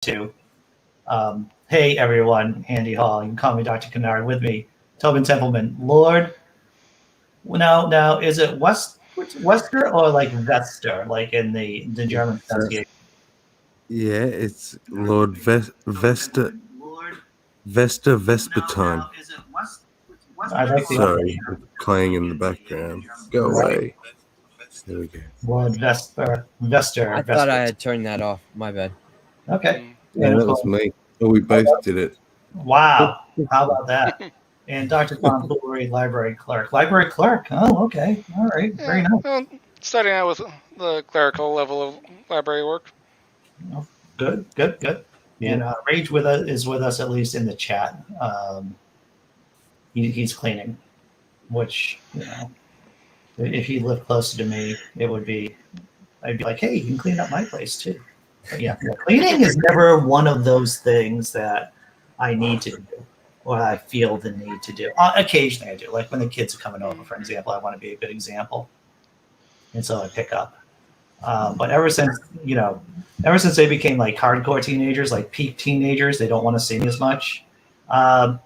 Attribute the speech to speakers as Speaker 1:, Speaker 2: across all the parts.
Speaker 1: to. Hey everyone, Andy Hall. You can call me Dr. Kennard. With me, Tobin Templeman. Lord, now is it Wester or like Vester, like in the German pronunciation?
Speaker 2: Yeah, it's Lord Vesta Vespertine.
Speaker 1: I like the
Speaker 2: Sorry, it's playing in the background. Go
Speaker 1: right.
Speaker 2: away. There we go.
Speaker 1: Lord
Speaker 3: I thought I had turned that off. My bad.
Speaker 1: Okay,
Speaker 2: No,
Speaker 1: and of
Speaker 2: that was
Speaker 1: course,
Speaker 2: me. Oh, we both did it.
Speaker 1: wow, how about that? And Dr. Tom Foolery, library clerk. Library clerk. Oh, okay, all right, very
Speaker 4: Yeah,
Speaker 1: nice.
Speaker 4: well, starting out with the clerical level of library work.
Speaker 1: Oh, good.
Speaker 2: Yeah.
Speaker 1: And Rage with us is with us at least in the chat. He's cleaning, which if he lived closer to me, I'd be like, hey, you can clean up my place too. But yeah, cleaning is never one of those things that I need to do or I feel the need to do. Occasionally I do, like when the kids are coming over, for example. I want to be a good example, and so I pick up. But ever since they became like hardcore teenagers, like peak teenagers, they don't want to see me as much. Um,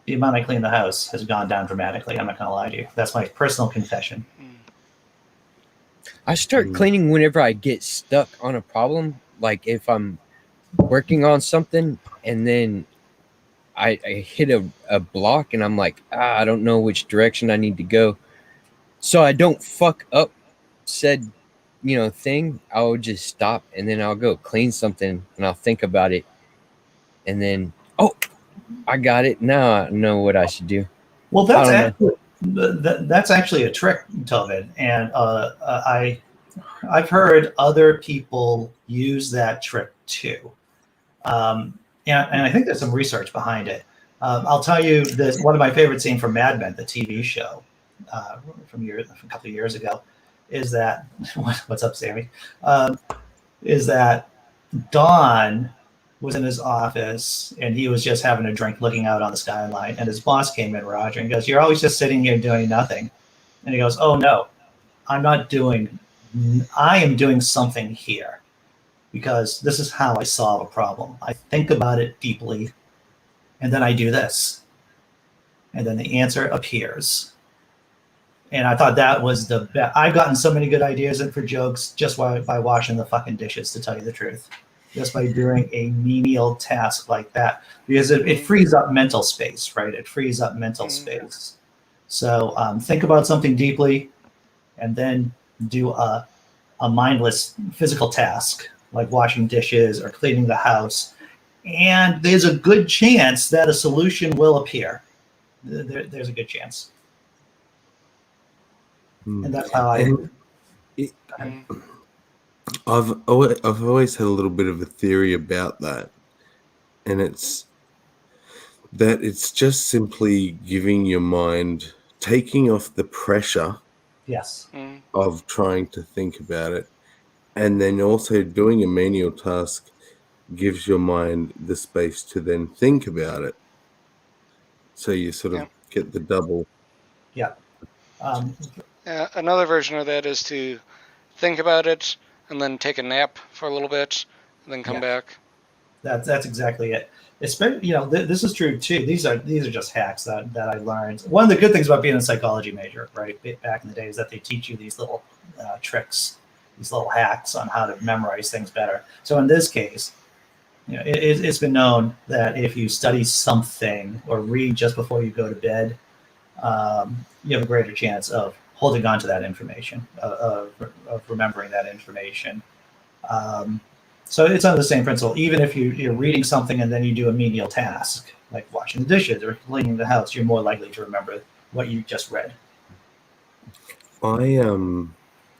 Speaker 1: the amount I clean the house has gone down dramatically. I'm not going to lie to you. That's my personal confession.
Speaker 3: I start cleaning whenever I get stuck on a problem. Like if I'm working on something and then I hit a block and I'm like, I don't know which direction I need to go. So I don't fuck up said, thing. I'll just stop and then I'll go clean something and I'll think about it. And then, oh, I got it. Now I know what I should do.
Speaker 1: Well,
Speaker 3: I don't
Speaker 1: that's actually a trick, Tobin, and I've heard other people use that trick too. Um, and I think there's some research behind it. I'll tell you this: one of my favorite scenes from Mad Men, the TV show, from a couple of years ago, is that what's up, Sammy? Is that Don was in his office and he was just having a drink looking out on the skyline, and his boss came in, Roger, and goes, "You're always just sitting here doing nothing." And he goes, "Oh no, I'm not doing, I am doing something here, because this is how I solve a problem. I think about it deeply, and then I do this, and then the answer appears." And I thought that was the best. I've gotten so many good ideas in for jokes just by washing the fucking dishes, to tell you the truth. Just by doing a menial task like that, because it frees up mental space, right? It frees up mental space. So think about something deeply, and then do a mindless physical task like washing dishes or cleaning the house, and there's a good chance that a solution will appear. There's a good chance. And that's how
Speaker 2: I've always had a little bit of a theory about that, and it's that it's just simply giving your mind, taking off the pressure
Speaker 1: yes
Speaker 2: of trying to think about it, and then also doing a menial task gives your mind the space to then think about it. So you sort of get the double.
Speaker 1: Yeah.
Speaker 4: Another version of that is to think about it and then take a nap for a little bit and then come back.
Speaker 1: That's exactly it. Especially, this is true too. These are just hacks that I learned. One of the good things about being a psychology major, right, back in the day, is that they teach you these little tricks, these little hacks on how to memorize things better. So in this case, it's been known that if you study something or read just before you go to bed, you have a greater chance of holding on to that information, of remembering that information. So it's under the same principle. Even if you're reading something and then you do a menial task, like washing the dishes or cleaning the house, you're more likely to remember what you just read.
Speaker 2: I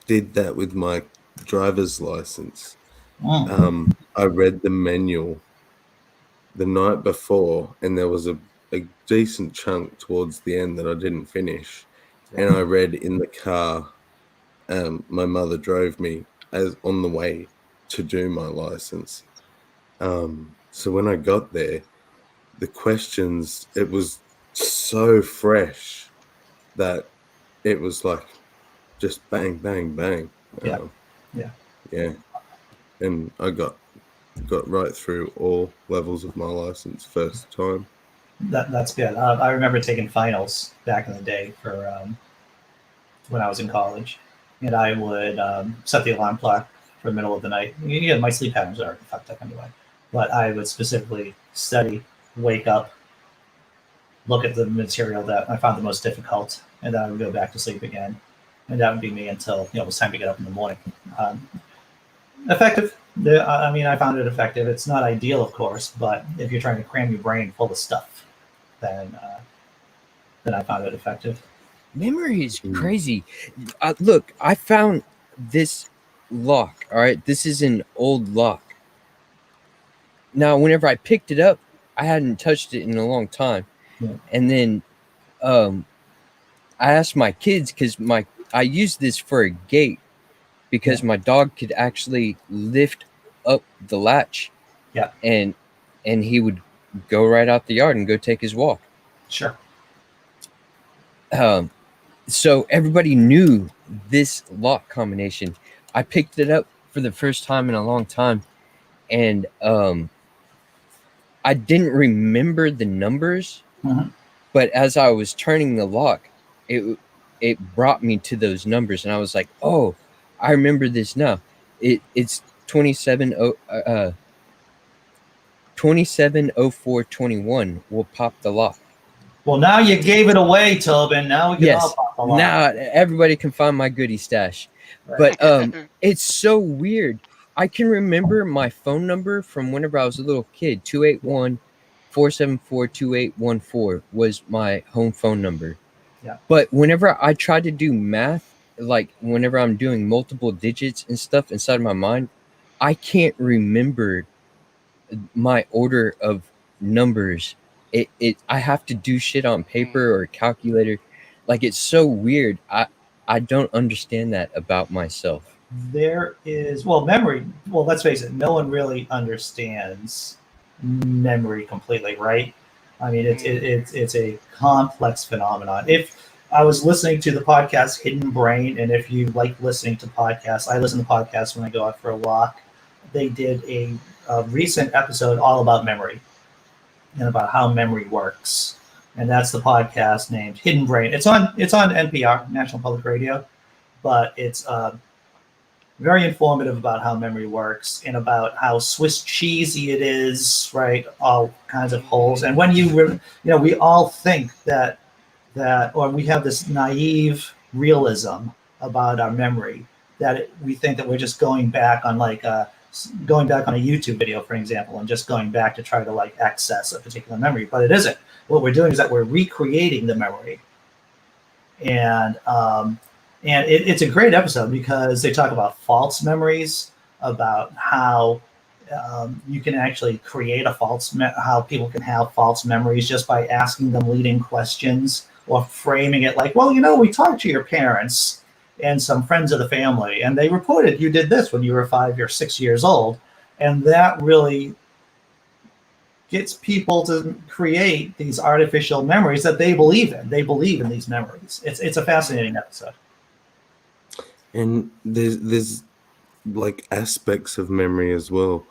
Speaker 2: did that with my driver's license. I read the manual the night before, and there was a decent chunk towards the end that I didn't finish. And I read in the car. My mother drove me as on the way to do my license. So when I got there, the questions, it was so fresh that it was like just bang, bang, bang.
Speaker 1: Yeah.
Speaker 2: Yeah. And I got got right through all levels of my license first time.
Speaker 1: That's good. I remember taking finals back in the day for when I was in college, and I would set the alarm clock for the middle of the night. Yeah, my sleep patterns are fucked up anyway, but I would specifically study, wake up, look at the material that I found the most difficult, and then I would go back to sleep again, and that would be me until it was time to get up in the morning. Effective. I mean, I found it effective. It's not ideal, of course, but if you're trying to cram your brain full of stuff, then I found it effective.
Speaker 3: Memory is crazy. Look, I found this lock. All right, this is an old lock. Now, whenever I picked it up, I hadn't touched it in a long time,
Speaker 1: Yeah.
Speaker 3: and then I asked my kids because I used this for a gate because my dog could actually lift up the latch,
Speaker 1: Yeah.
Speaker 3: and he would go right out the yard and go take his walk.
Speaker 1: Sure.
Speaker 3: So everybody knew this lock combination. I picked it up for the first time in a long time, and I didn't remember the numbers,
Speaker 1: Mhm.
Speaker 3: but as I was turning the lock, it brought me to those numbers, and I was like, "Oh, I remember this now. It's 270421 will pop the lock."
Speaker 1: Well, now you gave it away, Tobin. Now we can all
Speaker 3: Yes.
Speaker 1: pop a lot.
Speaker 3: Now everybody can find my goodie stash.
Speaker 1: Right.
Speaker 3: But it's so weird. I can remember my phone number from whenever I was a little kid. 281-474-2814 was my home phone number.
Speaker 1: Yeah.
Speaker 3: But whenever I try to do math, like whenever I'm doing multiple digits and stuff inside my mind, I can't remember my order of numbers. I have to do shit on paper or a calculator. Like, it's so weird. I don't understand that about myself.
Speaker 1: There is, well, memory. Well, let's face it, no one really understands memory completely, right? I mean, it's a complex phenomenon. If I was listening to the podcast Hidden Brain, and if you like listening to podcasts, I listen to podcasts when I go out for a walk. They did a recent episode all about memory and about how memory works, and that's the podcast named Hidden Brain. It's on NPR, National Public Radio, but it's very informative about how memory works and about how Swiss cheesy it is, right? All kinds of holes. And when we all think that, or we have this naive realism about our memory that we think that we're just going back on going back on a YouTube video, for example, and just going back to try to access a particular memory, but it isn't. What we're doing is that we're recreating the memory. And it's a great episode because they talk about false memories, about how you can actually create how people can have false memories just by asking them leading questions or framing it like, well, we talked to your parents and some friends of the family, and they reported you did this when you were 5 or 6 years old. And that really gets people to create these artificial memories that they believe in. They believe in these memories. It's a fascinating episode.
Speaker 2: And there's like aspects of memory as well.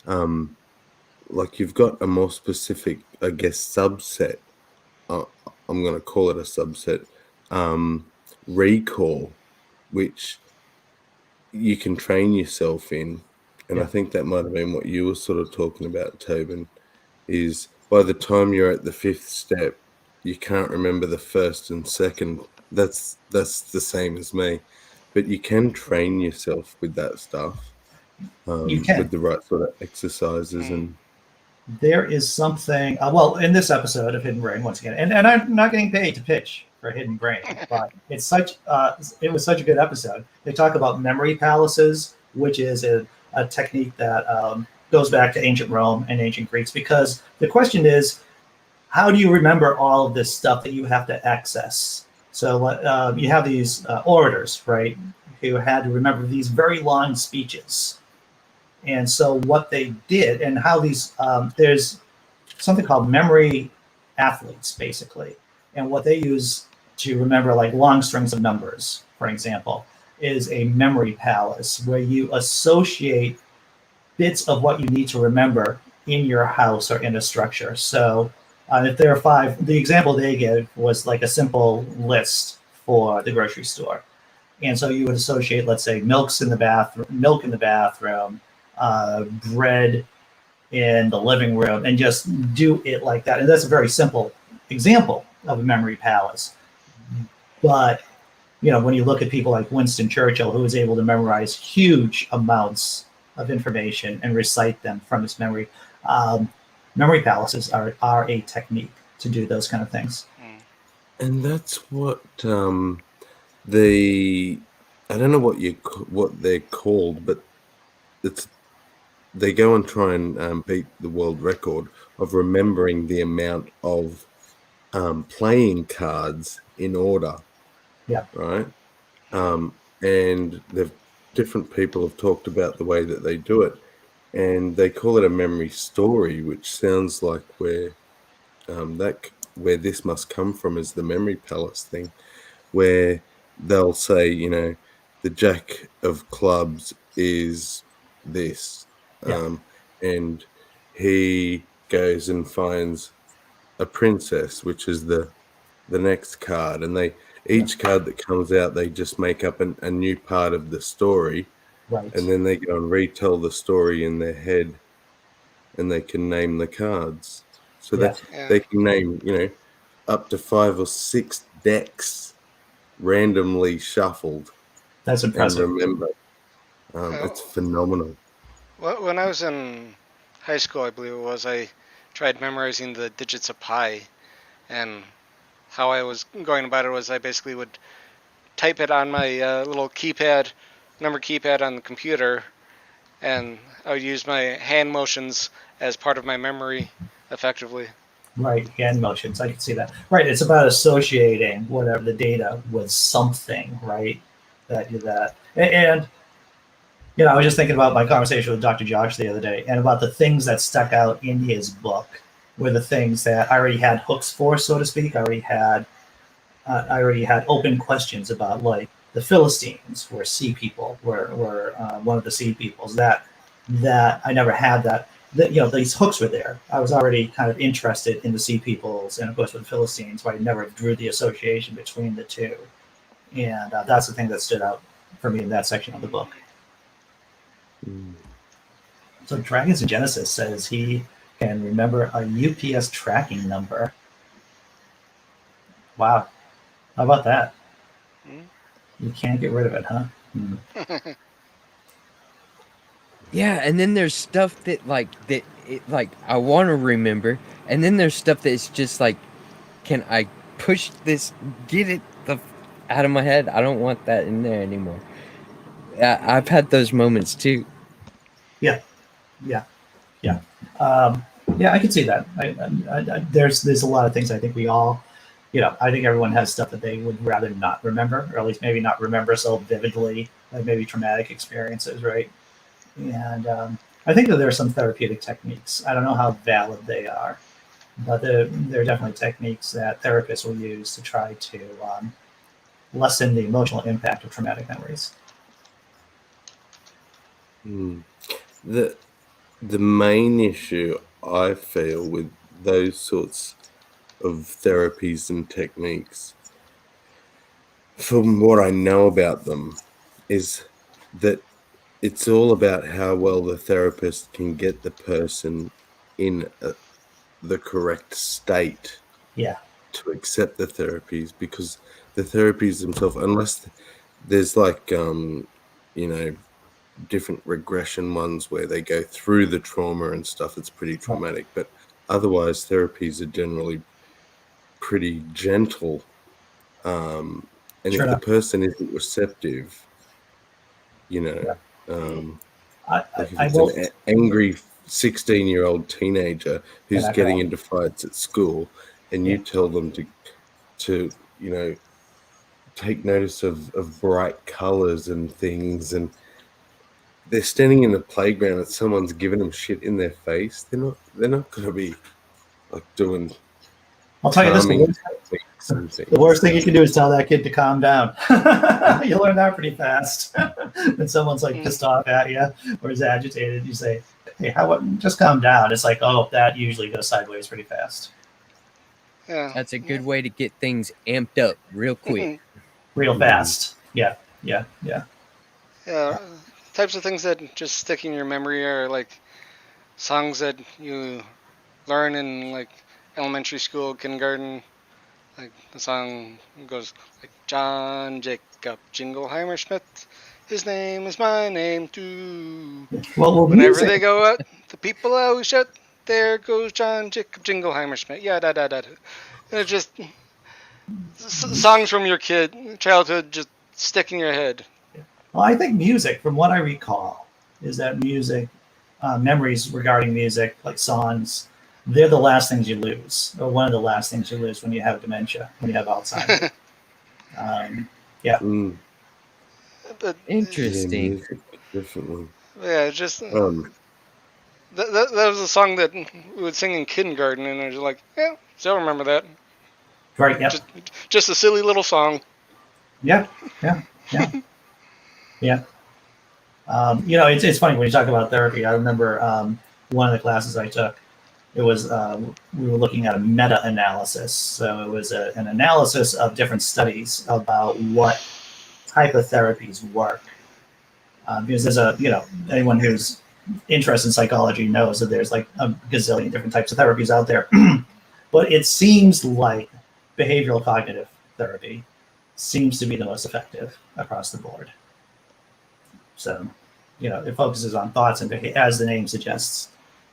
Speaker 2: Like you've got a more specific, I guess, subset. I'm going to call it a subset. Recall, which you can train yourself in. And I think that might have been what you were sort of talking about, Tobin, is by the time you're at the fifth step, you can't remember the first and second. That's the same as me. But you can train yourself with that stuff,
Speaker 1: You can.
Speaker 2: with the right sort of exercises. And
Speaker 1: there is something, well, in this episode of Hidden Brain, once again, and I'm not getting paid to pitch for Hidden Brain, but it was such a good episode. They talk about memory palaces, which is a technique that goes back to ancient Rome and ancient Greeks, because the question is, how do you remember all of this stuff that you have to access? So you have these orators, right, who had to remember these very long speeches. And so what they did, and how there's something called memory athletes, basically. And what they use to remember long strings of numbers, for example, is a memory palace where you associate bits of what you need to remember in your house or in a structure. So if there are 5, the example they give was like a simple list for the grocery store. And so you would associate, let's say, milk in the bathroom, bread in the living room, and just do it like that. And that's a very simple example of a memory palace. But when you look at people like Winston Churchill, who was able to memorize huge amounts of information and recite them from his memory, memory palaces are a technique to do those kind of things.
Speaker 2: And that's what I don't know what they're called, but they go and try and beat the world record of remembering the amount of playing cards in order.
Speaker 1: Yeah.
Speaker 2: Right. And different people have talked about the way that they do it, and they call it a memory story, which sounds like where this must come from is the memory palace thing, where they'll say, the jack of clubs is this, and he goes and finds a princess, which is the next card, and each card that comes out, they just make up a new part of the story,
Speaker 1: Right.
Speaker 2: and then they go and retell the story in their head, and they can name the cards. So that they can name, up to 5 or 6 decks randomly shuffled.
Speaker 1: That's impressive.
Speaker 2: And remember. It's phenomenal.
Speaker 4: Well, when I was in high school, I believe it was, I tried memorizing the digits of pi, and how I was going about it was I basically would type it on my little number keypad on the computer, and I would use my hand motions as part of my memory effectively.
Speaker 1: Right, hand motions, I can see that. Right, it's about associating whatever the data with something, right? And I was just thinking about my conversation with Dr. Josh the other day, and about the things that stuck out in his book were the things that I already had hooks for, so to speak. I already had open questions about, like, the Philistines were sea people, were one of the sea peoples that I never had that. These hooks were there. I was already kind of interested in the sea peoples, and of course with the Philistines, but I never drew the association between the two. And that's the thing that stood out for me in that section of the book. So Dragons in Genesis says he can remember a UPS tracking number. Wow. How about that? You can't get rid of it, huh?
Speaker 3: Yeah, and then there's stuff that I want to remember, and then there's stuff that's just like, can I push this, get it out of my head? I don't want that in there anymore. I've had those moments too.
Speaker 1: Yeah. I can see that. There's a lot of things I think we all, I think everyone has stuff that they would rather not remember, or at least maybe not remember so vividly, like maybe traumatic experiences, right? And I think that there are some therapeutic techniques. I don't know how valid they are, but there are definitely techniques that therapists will use to try to lessen the emotional impact of traumatic memories.
Speaker 2: The main issue I feel with those sorts of therapies and techniques, from what I know about them, is that it's all about how well the therapist can get the person in the correct state to accept the therapies, because the therapies themselves, unless there's like different regression ones where they go through the trauma and stuff, it's pretty traumatic, but otherwise therapies are generally pretty gentle, and if the person isn't receptive, if it's an angry 16-year-old teenager who's getting into fights at school, and you tell them to take notice of bright colors and things, and they're standing in the playground and someone's giving them shit in their face, they're not going to be like doing.
Speaker 1: I'll tell you this:
Speaker 2: Some
Speaker 1: The
Speaker 2: things.
Speaker 1: worst thing you can do is tell that kid to calm down. You'll learn that pretty fast. When someone's like pissed off at you or is agitated, you say, "Hey, just calm down." It's like, oh, that usually goes sideways pretty fast,
Speaker 4: Yeah.
Speaker 3: That's a good way to get things amped up real quick.
Speaker 1: real
Speaker 2: Mhm.
Speaker 1: fast. Yeah.
Speaker 4: Yeah. Types of things that just stick in your memory are like songs that you learn in like elementary school, kindergarten. Like the song goes like John Jacob Jingleheimer Schmidt. His name is my name too.
Speaker 1: Well,
Speaker 4: Whenever
Speaker 1: music.
Speaker 4: they go out, the people always shout, "There goes John Jacob Jingleheimer Schmidt." Yeah, da da da. And it's just songs from your childhood just stick in your head.
Speaker 1: Well, I think music, from what I recall, is that music, memories regarding music, like songs, they're the last things you lose, or one of the last things you lose when you have dementia, when you have Alzheimer's. Yeah.
Speaker 2: Mm.
Speaker 4: But
Speaker 2: Yeah,
Speaker 3: Interesting.
Speaker 2: music, definitely.
Speaker 4: yeah, just
Speaker 2: Um,
Speaker 4: that was a song that we would sing in kindergarten, and I was like, yeah, still remember that.
Speaker 1: Right. Yep.
Speaker 4: Just a silly little song.
Speaker 1: Yeah. It's funny when you talk about therapy. I remember one of the classes I took. It was we were looking at a meta-analysis, so it was an analysis of different studies about what type of therapies work. Because there's anyone who's interested in psychology knows that there's like a gazillion different types of therapies out there. But it seems like behavioral cognitive therapy seems to be the most effective across the board. So, it focuses on thoughts and as the name suggests,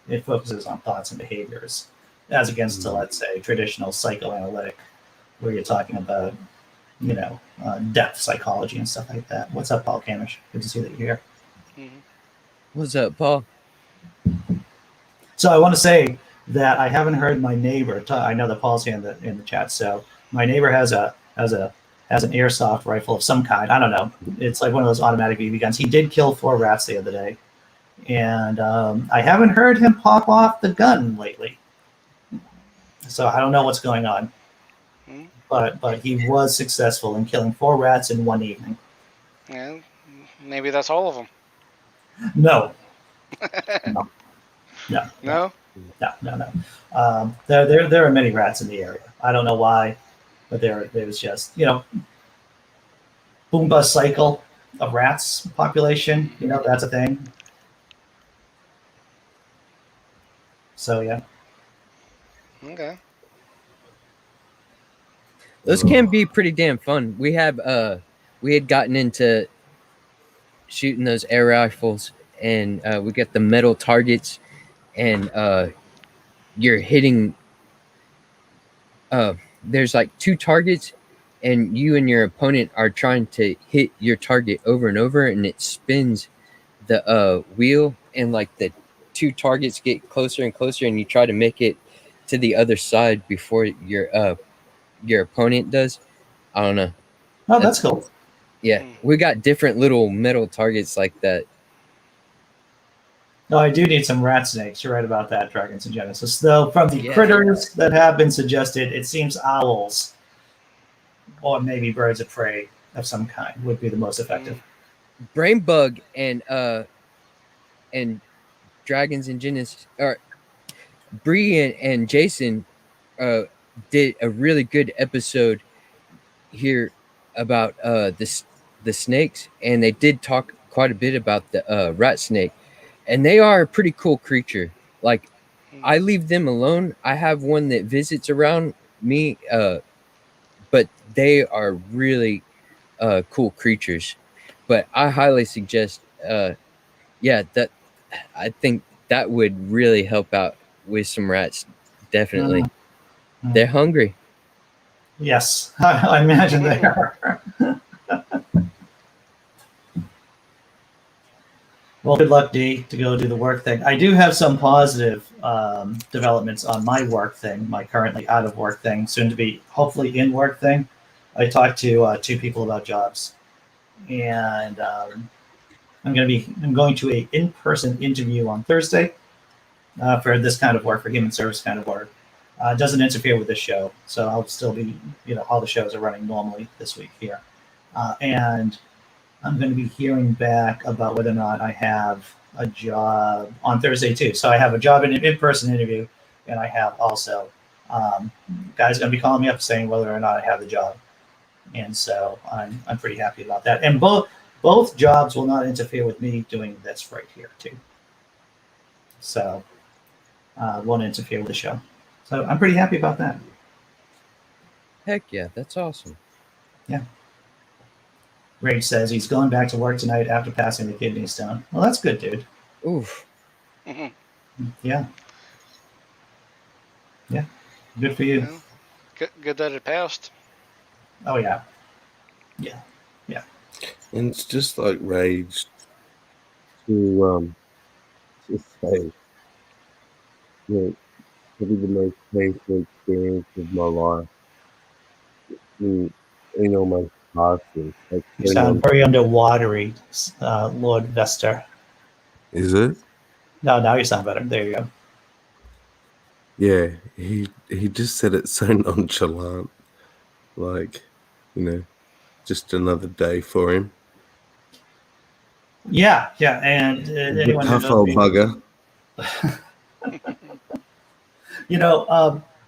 Speaker 1: it focuses on thoughts and behaviors, as against to, let's say, traditional psychoanalytic, where you're talking about, depth psychology and stuff like that. What's up, Paul Camish? Good to see that you're here.
Speaker 4: Mm-hmm.
Speaker 3: What's up, Paul?
Speaker 1: So I want to say that I haven't heard my neighbor. I know that Paul's here in the chat. So my neighbor has an airsoft rifle of some kind. I don't know. It's like one of those automatic BB guns. He did kill 4 rats the other day, and I haven't heard him pop off the gun lately. So I don't know what's going on.
Speaker 4: Mm-hmm.
Speaker 1: But he was successful in killing 4 rats in one evening.
Speaker 4: Yeah, maybe that's all of them.
Speaker 1: No.
Speaker 4: No?
Speaker 1: No. There are many rats in the area. I don't know why, but there's just boom bust cycle of rats population. That's a thing. So yeah.
Speaker 4: Okay.
Speaker 3: Those can be pretty damn fun. We had gotten into shooting those air rifles, and we got the metal targets, and you're hitting. There's like 2 targets, and you and your opponent are trying to hit your target over and over, and it spins the wheel, and like the 2 targets get closer and closer, and you try to make it to the other side before your opponent does. I don't know.
Speaker 1: Oh, that's cool.
Speaker 3: Yeah, we got different little metal targets like that.
Speaker 1: No, I do need some rat snakes. You're right about that, Dragons and Genesis. Though from the
Speaker 3: Yeah.
Speaker 1: critters that have been suggested, it seems owls or maybe birds of prey of some kind would be the most effective.
Speaker 3: Brain bug and Dragons and Genesis, or Bree and Jason did a really good episode here about the snakes, and they did talk quite a bit about the rat snake, and they are a pretty cool creature. Like, I leave them alone. I have one that visits around me, but they are really cool creatures. But I highly suggest that I think that would really help out with some rats. Definitely. They're hungry.
Speaker 1: Yes, I imagine they are. Well, good luck, Dee, to go do the work thing. I do have some positive developments on my work thing, my currently out of work thing, soon to be hopefully in work thing. I talked to 2 people about jobs, and I'm going to a in-person interview on Thursday for this kind of work, for human service kind of work. It doesn't interfere with the show, so I'll still be, all the shows are running normally this week here. And I'm going to be hearing back about whether or not I have a job on Thursday too. So I have a job in-person interview, and I have also guys going to be calling me up saying whether or not I have the job. And so I'm pretty happy about that. And both jobs will not interfere with me doing this right here too. So won't interfere with the show. So I'm pretty happy about that.
Speaker 3: Heck yeah, that's awesome.
Speaker 1: Yeah. Rage says he's going back to work tonight after passing the kidney stone. Well, that's good, dude.
Speaker 3: Oof.
Speaker 1: Yeah. Yeah. Good for you.
Speaker 4: Yeah. Good that it passed.
Speaker 1: Oh, yeah. Yeah. Yeah.
Speaker 2: And it's just like Rage to say, probably the most painful experience of my life in almost passing. Like,
Speaker 1: You sound very underwatery, Lord Vester.
Speaker 2: is it?
Speaker 1: No, now you sound better. There you go.
Speaker 2: Yeah, he just said it so nonchalant, like, just another day for him.
Speaker 1: Yeah, and anyone
Speaker 2: Tough
Speaker 1: who
Speaker 2: old
Speaker 1: knows
Speaker 2: bugger.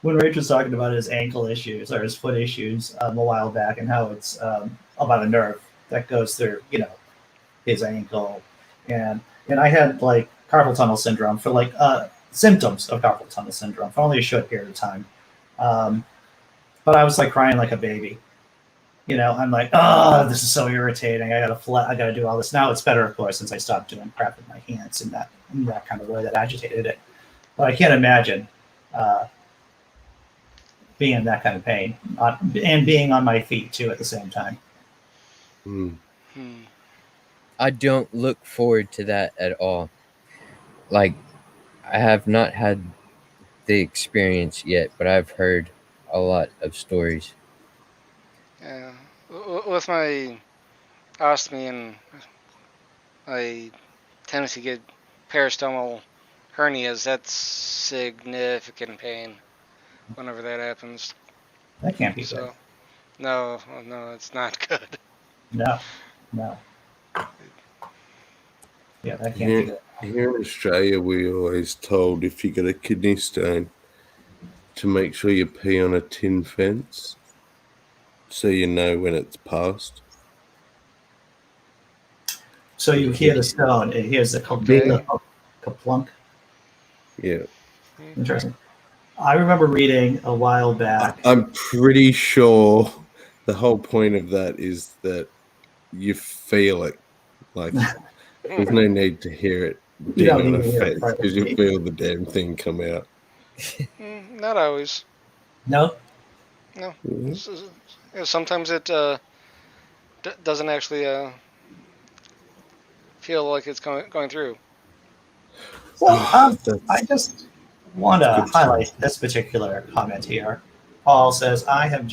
Speaker 1: when Rach was talking about his ankle issues or his foot issues a while back, and how it's about a nerve that goes through, his ankle, and I had like carpal tunnel syndrome for like symptoms of carpal tunnel syndrome for only a short period of time, but I was like crying like a baby. I'm like, oh, this is so irritating. I gotta do all this. Now it's better, of course, since I stopped doing crap with my hands in that kind of way that agitated it. But I can't imagine being in that kind of pain and being on my feet too at the same time.
Speaker 3: I don't look forward to that at all. Like, I have not had the experience yet, but I've heard a lot of stories.
Speaker 4: Yeah. With my ostomy and my tendency to get peristomal hernias, that's significant pain whenever that happens.
Speaker 1: That can't be good.
Speaker 4: So, no, it's not good.
Speaker 1: No. Yeah, that can't be good.
Speaker 2: Here in Australia, we always told if you get a kidney stone to make sure you pee on a tin fence so you know when it's passed.
Speaker 1: So you hear the stone, it hears the kaplunk.
Speaker 2: Yeah.
Speaker 1: Interesting. I remember reading a while back.
Speaker 2: I'm pretty sure the whole point of that is that you feel it. Like, there's no need to hear it ding on a fence because you feel the damn thing come out.
Speaker 4: Not always.
Speaker 1: No?
Speaker 4: No. Sometimes it doesn't actually feel like it's going through.
Speaker 1: Well, I just want to highlight this particular comment here. Paul says, I had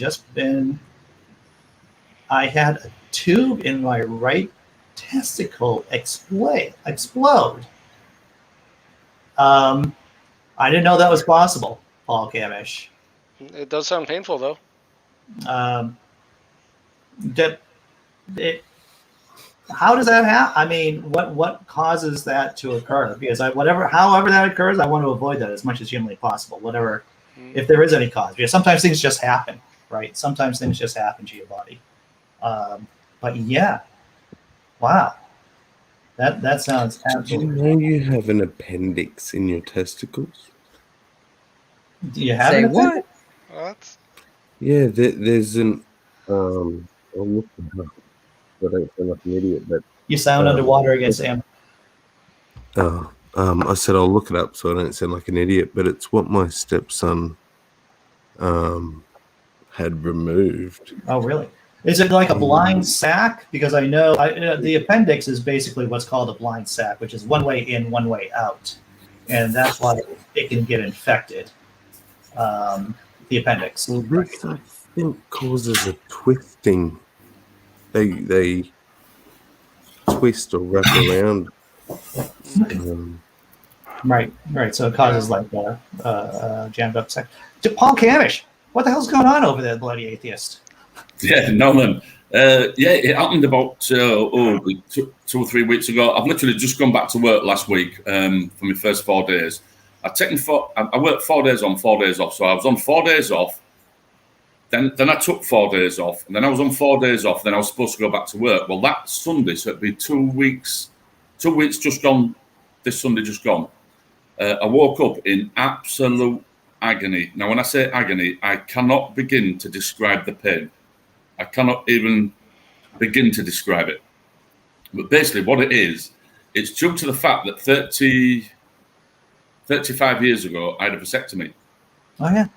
Speaker 1: a tube in my right testicle explode. I didn't know that was possible, Paul Camish.
Speaker 4: It does sound painful, though.
Speaker 1: How does that happen? I mean, what causes that to occur? Because however that occurs, I want to avoid that as much as humanly possible. Whatever, if there is any cause, because sometimes things just happen, right? Sometimes things just happen to your body. But yeah, wow, that sounds absolutely.
Speaker 2: Do you know you have an appendix in your testicles?
Speaker 1: Do you have
Speaker 3: Say
Speaker 1: what?
Speaker 4: What?
Speaker 2: Yeah, there's an. I'll look it up. I don't sound like an idiot, but
Speaker 1: You sound underwater again, Sam.
Speaker 2: I said I'll look it up so I don't sound like an idiot, but it's what my stepson had removed.
Speaker 1: Oh, really? Is it like a blind sac? Because I know the appendix is basically what's called a blind sac, which is one way in, one way out, and that's why it can get infected. The appendix.
Speaker 2: Well, this I think causes a twisting. They twist or wrap around.
Speaker 1: Right. So it causes like jammed up sex. Paul Camish, what the hell's going on over there, bloody atheist?
Speaker 5: Yeah, Nolan. Yeah, it happened about 2 or 3 weeks ago. I've literally just gone back to work last week for my first 4 days. I worked 4 days on, 4 days off. So I was on 4 days off. Then I took 4 days off, and then I was on 4 days off. Then I was supposed to go back to work. Well, that Sunday, so it'd be 2 weeks. 2 weeks just gone. This Sunday just gone. I woke up in absolute agony. Now, when I say agony, I cannot begin to describe the pain. I cannot even begin to describe it. But basically what it is, it's due to the fact that 35 years ago, I had a vasectomy.
Speaker 1: Oh, yeah.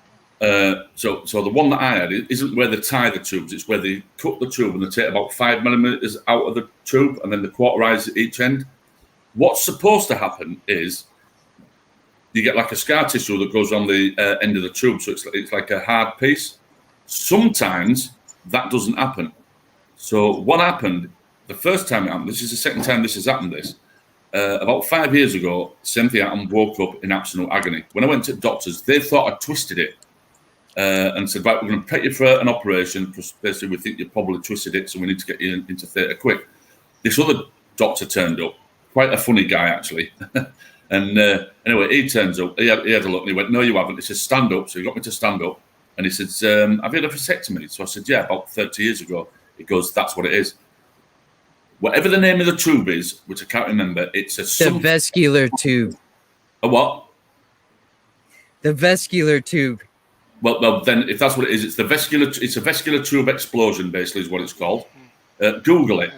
Speaker 5: So the one that I had isn't where they tie the tubes, it's where they cut the tube and they take about 5 millimeters out of the tube and then they cauterize at each end. What's supposed to happen is you get like a scar tissue that goes on the end of the tube, so it's like a hard piece. Sometimes that doesn't happen. So what happened the first time it happened, this is the second time this has happened, about 5 years ago, same thing happened, woke up in absolute agony. When I went to doctors, they thought I twisted it and said, right, we're going to put you for an operation because basically we think you probably twisted it, so we need to get you into theatre quick. This other doctor turned up, quite a funny guy actually. And anyway, he turns up, he had a look and he went, no, you haven't. He said, stand up. So he got me to stand up. And he said, have you had a vasectomy? So I said, yeah, about 30 years ago. He goes, that's what it is. Whatever the name of the tube is, which I can't remember, it's a...
Speaker 3: The vesicular tube.
Speaker 5: A what?
Speaker 3: The vesicular tube.
Speaker 5: Well, then if that's what it is, it's a vesicular tube explosion, basically, is what it's called. Google it.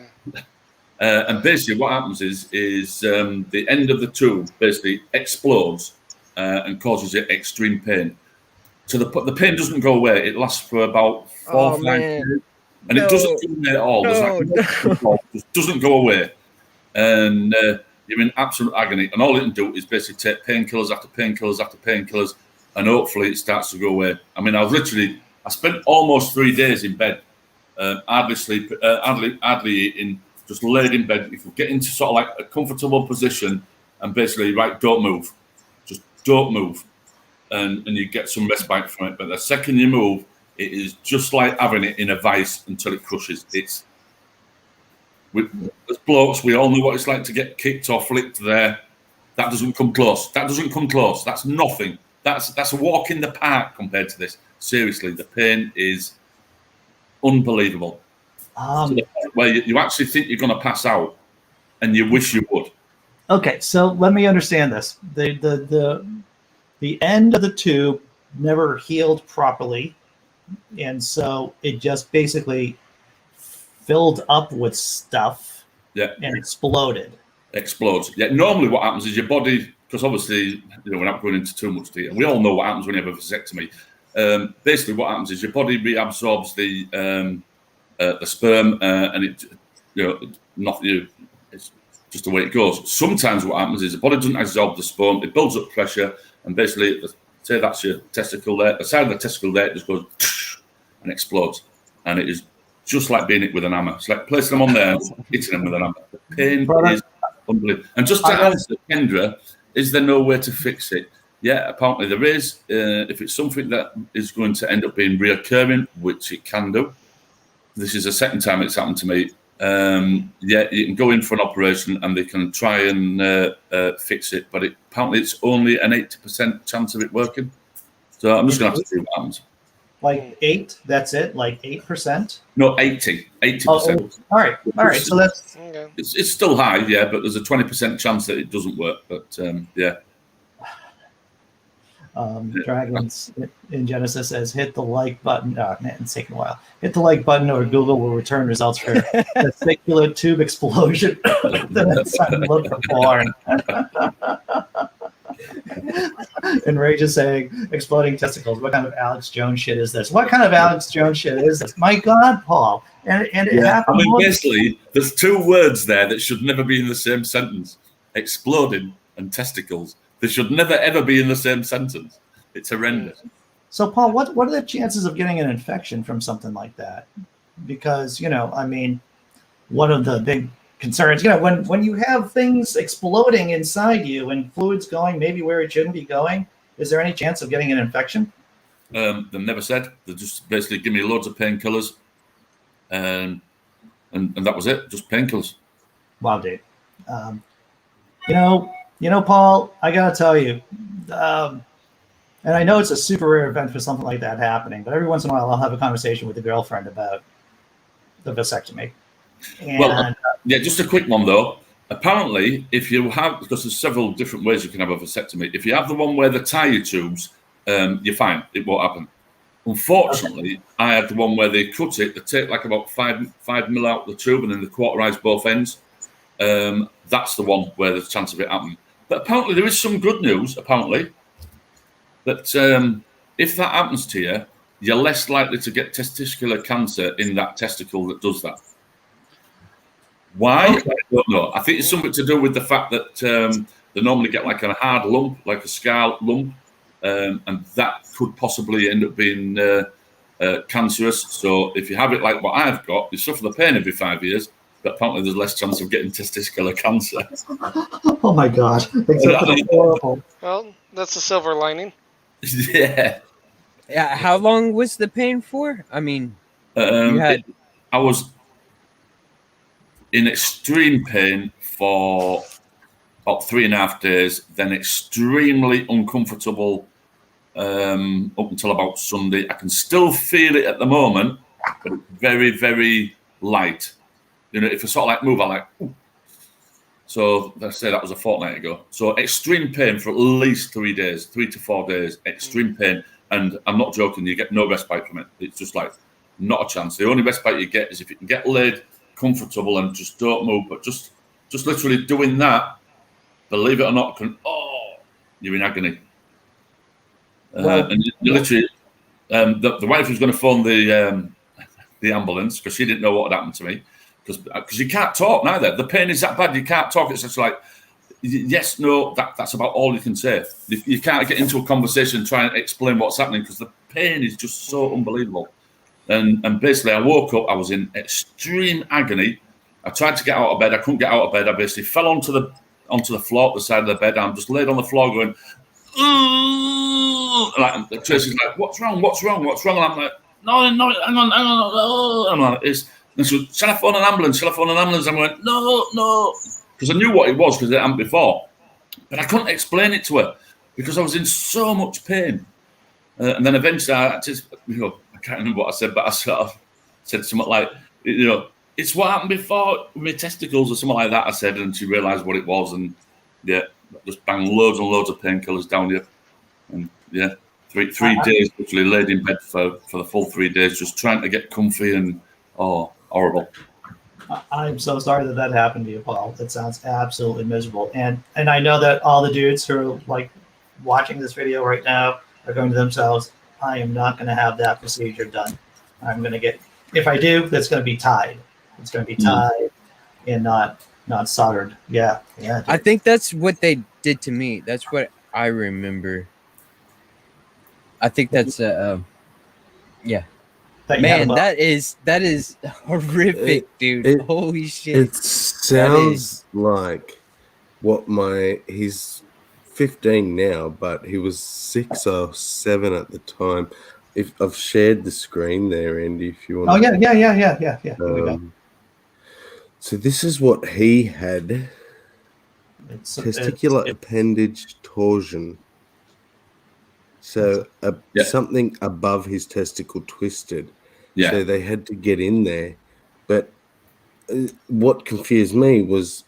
Speaker 5: And basically what happens is the end of the tube basically explodes and causes it extreme pain. So the pain doesn't go away. It lasts for about 4 or 5 years. And it doesn't go away at all. It doesn't go away. And you're in absolute agony. And all it can do is basically take painkillers after painkillers after painkillers. And hopefully it starts to go away. I mean, I spent almost 3 days in bed, hardly sleep, hardly eating, just laid in bed. If you get into sort of like a comfortable position and basically, right, don't move. Just don't move. And you get some respite from it. But the second you move, it is just like having it in a vice until it crushes. As blokes, we all know what it's like to get kicked or flicked there. That doesn't come close. That's nothing. That's a walk in the park compared to this. Seriously, the pain is unbelievable. Where you actually think you're going to pass out, and you wish you would.
Speaker 1: Okay, so let me understand this. The end of the tube never healed properly, and so it just basically filled up with stuff.
Speaker 5: Yeah.
Speaker 1: And exploded.
Speaker 5: Explodes. Yeah. Normally, what happens is your body, because obviously, we're not going into too much detail. We all know what happens when you have a vasectomy. Basically, what happens is your body reabsorbs the sperm, and it, it's just the way it goes. Sometimes what happens is the body doesn't absorb the sperm; it builds up pressure, and basically, say that's your testicle there. The side of the testicle there, it just goes and explodes, and it is just like being hit with an hammer. It's like placing them on there and hitting them with an hammer. The pain is unbelievable. And just to answer Kendra, is there no way to fix it? Yeah, apparently there is. If it's something that is going to end up being reoccurring, which it can do. This is the second time it's happened to me. Yeah, you can go in for an operation and they can try and fix it, but apparently it's only an 80% chance of it working. So I'm just going to have to see what happens.
Speaker 1: Like 8? That's it? Like 8%?
Speaker 5: No, 80%.
Speaker 1: Oh, all right. So that's
Speaker 5: it's still high, yeah, but there's a 20% chance that it doesn't work. But yeah.
Speaker 1: Dragons in Genesis says, hit the like button. Oh, man, it's taking a while. Hit the like button or Google will return results for the vesicular tube explosion. Then it's time to look for porn. And Rage is saying, exploding testicles. What kind of Alex Jones shit is this? What kind of Alex Jones shit is this? My God, Paul. And it happened.
Speaker 5: I mean, basically, there's 2 words there that should never be in the same sentence. Exploding and testicles. They should never, ever be in the same sentence. It's horrendous.
Speaker 1: So, Paul, what are the chances of getting an infection from something like that? Because, I mean, one of the big concerns. When you have things exploding inside you and fluids going maybe where it shouldn't be going, is there any chance of getting an infection?
Speaker 5: They never said. They just basically give me loads of painkillers, and that was it. Just painkillers.
Speaker 1: Wow, dude. Paul, I gotta tell you, and I know it's a super rare event for something like that happening, but every once in a while I'll have a conversation with a girlfriend about the vasectomy. And
Speaker 5: Just a quick one though. Apparently, if you have, because there's several different ways you can have a vasectomy. If you have the one where they tie your tubes, you're fine. It won't happen. Unfortunately, I had the one where they cut it. They take like about 5 mil out the tube and then they cauterize both ends. That's the one where there's a chance of it happening. But apparently, there is some good news. Apparently, that if that happens to you, you're less likely to get testicular cancer in that testicle that does that. Why? I don't know. I think it's something to do with the fact that they normally get like a hard lump, like a scar lump, and that could possibly end up being cancerous. So if you have it like what I've got, you suffer the pain every 5 years, but apparently there's less chance of getting testicular cancer.
Speaker 1: Oh my God. That's horrible.
Speaker 4: Well, that's a silver lining.
Speaker 5: Yeah.
Speaker 3: Yeah. How long was the pain for? I mean, I
Speaker 5: was in extreme pain for about 3.5 days, then extremely uncomfortable up until about Sunday. I can still feel it at the moment, but it's very, very light. If I sort of like move, I'm like, ooh. So let's say that was a fortnight ago. So extreme pain for at least 3 days, 3 to 4 days, extreme pain. And I'm not joking, you get no respite from it. It's just like not a chance. The only respite you get is if you can get laid comfortable and just don't move. But just literally doing that, believe it or not, you're in agony. And you literally, the wife was going to phone the ambulance because she didn't know what had happened to me. Because you can't talk neither. The pain is that bad, you can't talk. It's just like, yes, no, that's about all you can say. You can't get into a conversation and try and explain what's happening because the pain is just so unbelievable. And basically, I woke up, I was in extreme agony. I tried to get out of bed, I couldn't get out of bed. I basically fell onto the floor at the side of the bed. I'm just laid on the floor going, like, Tracy's like, what's wrong? And I'm like, no, hang on. I'm like, and so, shall I phone an ambulance? I went, no. Because I knew what it was because it happened before. But I couldn't explain it to her because I was in so much pain. And then eventually I can't remember what I said, but I sort of said something like, it's what happened before with my testicles or something like that, I said. And she realised what it was. And yeah, just banged loads and loads of painkillers down here. And yeah, three days, literally laid in bed for the full 3 days, just trying to get comfy and, horrible.
Speaker 1: I'm so sorry that happened to you, Paul. It sounds absolutely miserable. And I know that all the dudes who are like watching this video right now are going to themselves, I am not going to have that procedure done. I'm going to get, if I do, that's going to be tied. It's going to be tied and not soldered. Yeah. Dude.
Speaker 3: I think that's what they did to me. That's what I remember. I think that's yeah. Man, that is horrific, dude. Holy shit.
Speaker 2: It sounds like he's 15 now, but he was 6 or 7 at the time. If I've shared the screen there, Andy, if you want.
Speaker 1: Oh yeah. Here we go.
Speaker 2: So this is what he had. Testicular appendage torsion. So something above his testicle twisted. Yeah. So they had to get in there. But what confused me was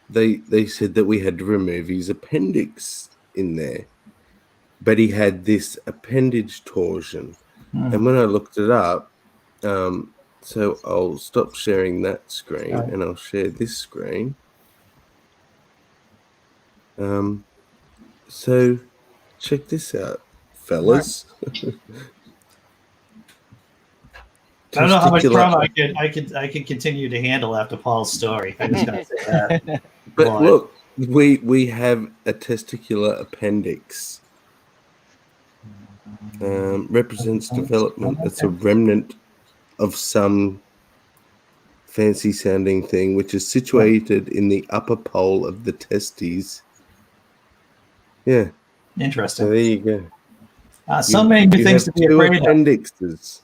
Speaker 2: they said that we had to remove his appendix in there. But he had this appendage torsion. And when I looked it up, so I'll stop sharing that screen and I'll share this screen. So check this out, fellas.
Speaker 1: I don't know how much trauma I could continue to handle after Paul's story. I just gotta say that.
Speaker 2: But look, we have a testicular appendix. Represents development. It's a remnant of some fancy sounding thing, which is situated in the upper pole of the testes. Yeah.
Speaker 1: Interesting.
Speaker 2: So there you go.
Speaker 1: So many new things to
Speaker 2: have
Speaker 1: be
Speaker 2: two
Speaker 1: afraid of.
Speaker 2: appendixes.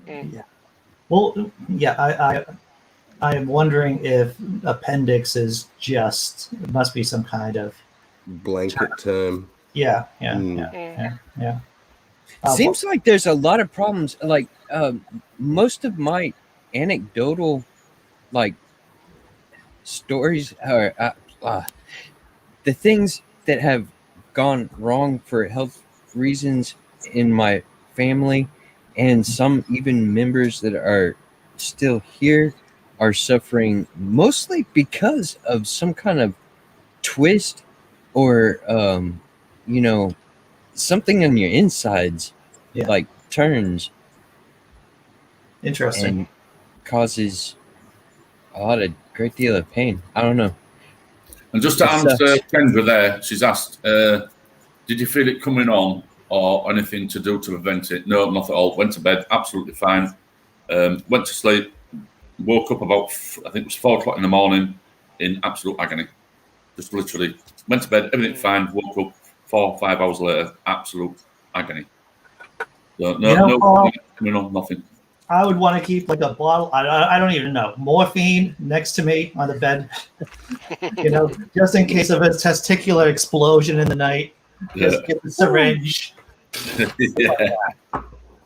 Speaker 1: Yeah. Well, yeah, I am wondering if appendix is just, it must be some kind of
Speaker 2: Blanket term.
Speaker 1: yeah.
Speaker 3: Seems like there's a lot of problems. Like most of my anecdotal like stories are the things that have gone wrong for health reasons in my family, and some even members that are still here are suffering mostly because of some kind of twist or you know, something on your insides like turns
Speaker 1: Interesting.
Speaker 3: and causes a great deal of pain. I don't know.
Speaker 5: And just to
Speaker 3: It
Speaker 5: answer
Speaker 3: sucks.
Speaker 5: Kendra there, she's asked, did you feel it coming on or anything to do to prevent it? No, not at all. Went to bed, absolutely fine. Went to sleep, woke up about, I think it was 4 o'clock in the morning in absolute agony. Just literally went to bed, everything fine, woke up 4 or 5 hours later, absolute agony. So
Speaker 1: Paul,
Speaker 5: nothing.
Speaker 1: I would want to keep like a bottle, I don't even know, morphine next to me on the bed, just in case of a testicular explosion in the night. Just get the syringe.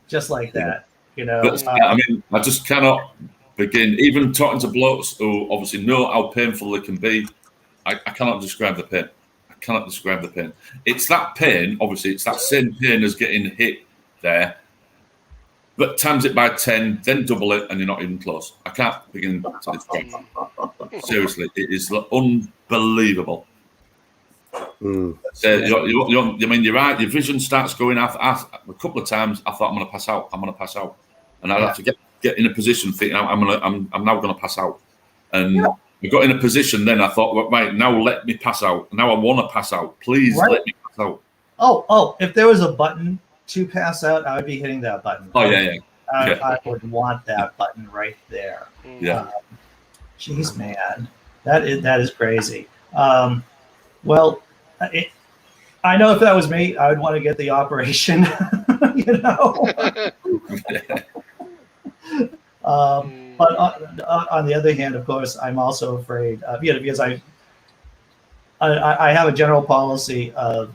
Speaker 1: Just like that,
Speaker 5: But, I mean, I just cannot begin, even talking to blokes who obviously know how painful they can be. I cannot describe the pain. I cannot describe the pain. It's that pain, obviously, it's that same pain as getting hit there, but times it by 10, then double it, and you're not even close. I can't begin to describe it. Seriously, it is unbelievable. I mean, you're right. Your vision starts going. A couple of times, I thought I'm going to pass out. And I'd have to get in a position thinking I'm now going to pass out. And I got in a position. Then I thought, well, right, now let me pass out. Now I want to pass out. Please let me pass out.
Speaker 1: Oh! If there was a button to pass out, I would be hitting that button.
Speaker 5: Oh yeah.
Speaker 1: I would want that button right there.
Speaker 5: Yeah.
Speaker 1: Jeez, man, that is crazy. Well, I know if that was me, I would want to get the operation. But on the other hand, of course, I'm also afraid, because I have a general policy of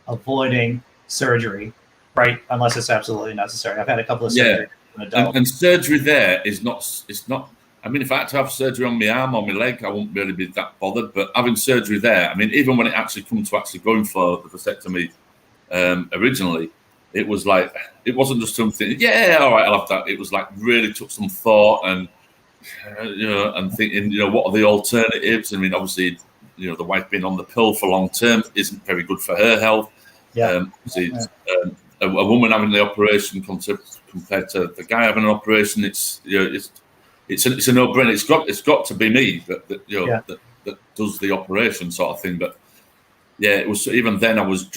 Speaker 1: avoiding surgery, right? Unless it's absolutely necessary. I've had a couple of surgeries as an adult.
Speaker 5: And surgery there is not. It's not. I mean, if I had to have surgery on my arm or my leg, I wouldn't really be that bothered. But having surgery there, I mean, even when it actually comes to actually going for the vasectomy originally, it was like, it wasn't just something, yeah, all right, I'll have that. It was like really took some thought and, and thinking, what are the alternatives? I mean, obviously, the wife being on the pill for long term isn't very good for her health. Yeah. A woman having the operation compared to the guy having an operation, it's a no-brainer. It's got to be me that does the operation sort of thing. But yeah, it was, even then I was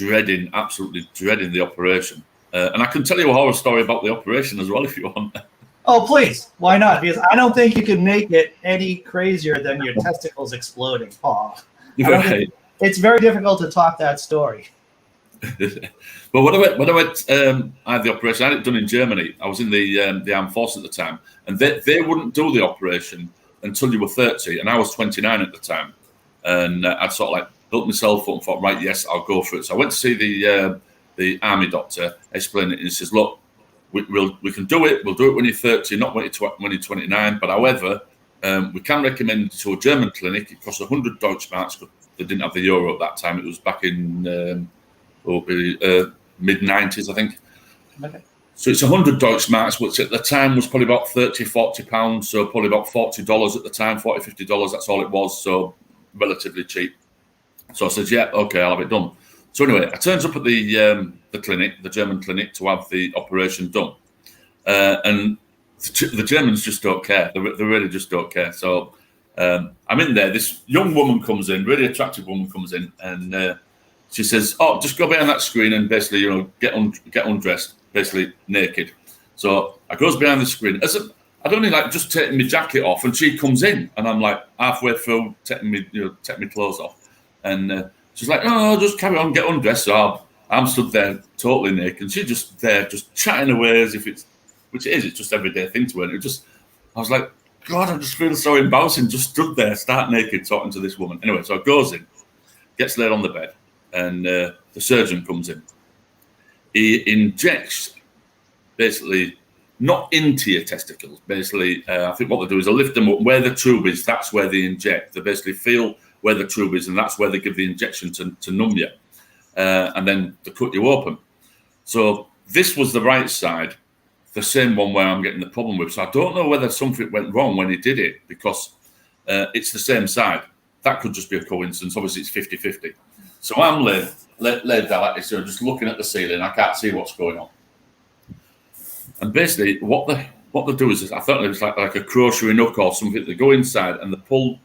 Speaker 5: absolutely dreading the operation. And I can tell you a horror story about the operation as well if you want.
Speaker 1: Oh, please. Why not? Because I don't think you can make it any crazier than your testicles exploding, Paul.
Speaker 5: Right.
Speaker 1: It's very difficult to top that story.
Speaker 5: But when I went, I had the operation. I had it done in Germany. I was in the armed forces at the time, and they wouldn't do the operation until you were 30, and I was 29 at the time. And I'd sort of like built myself up and thought, right, yes, I'll go for it. So I went to see the army doctor, explained it, and he says, look, we can do it. We'll do it when you're 30, not when you're 29. But however, we can recommend to a German clinic. It costs 100 Deutschmarks, but they didn't have the euro at that time. It was back in mid-90s, I think. Okay. So it's 100 Deutschmarks, which at the time was probably about 30, 40 pounds. So probably about $40 at the time, $40, $50. That's all it was. So relatively cheap. So I said, yeah, okay, I'll have it done. So anyway, I turns up at the clinic, the German clinic, to have the operation done. And the Germans just don't care. They really just don't care. So I'm in there. This young woman comes in, really attractive woman comes in, and she says, "Oh, just go behind that screen and basically, get undressed, basically naked." So I goes behind the screen. I'd only like just taken my jacket off, and she comes in, and I'm like halfway through taking my clothes off, and she's like, "Oh, just carry on, get undressed." So I'm stood there totally naked, and she's just there, just chatting away as if it's, which it is, it's just everyday thing to her. And I was like, God, I just feel so embarrassing, just stood there, start naked, talking to this woman. Anyway, so I goes in, gets laid on the bed, and the surgeon comes in. He injects, basically, not into your testicles. Basically, I think what they do is they lift them up. Where the tube is, that's where they inject. They basically feel where the tube is, and that's where they give the injection to numb you. And then they cut you open. So this was the right side, the same one where I'm getting the problem with. So I don't know whether something went wrong when he did it, because it's the same side. That could just be a coincidence. Obviously, it's 50-50. So I'm laid down like this, just looking at the ceiling. I can't see what's going on. And basically, what they do is, I thought it was like a crochet hook or something. They go inside and they pull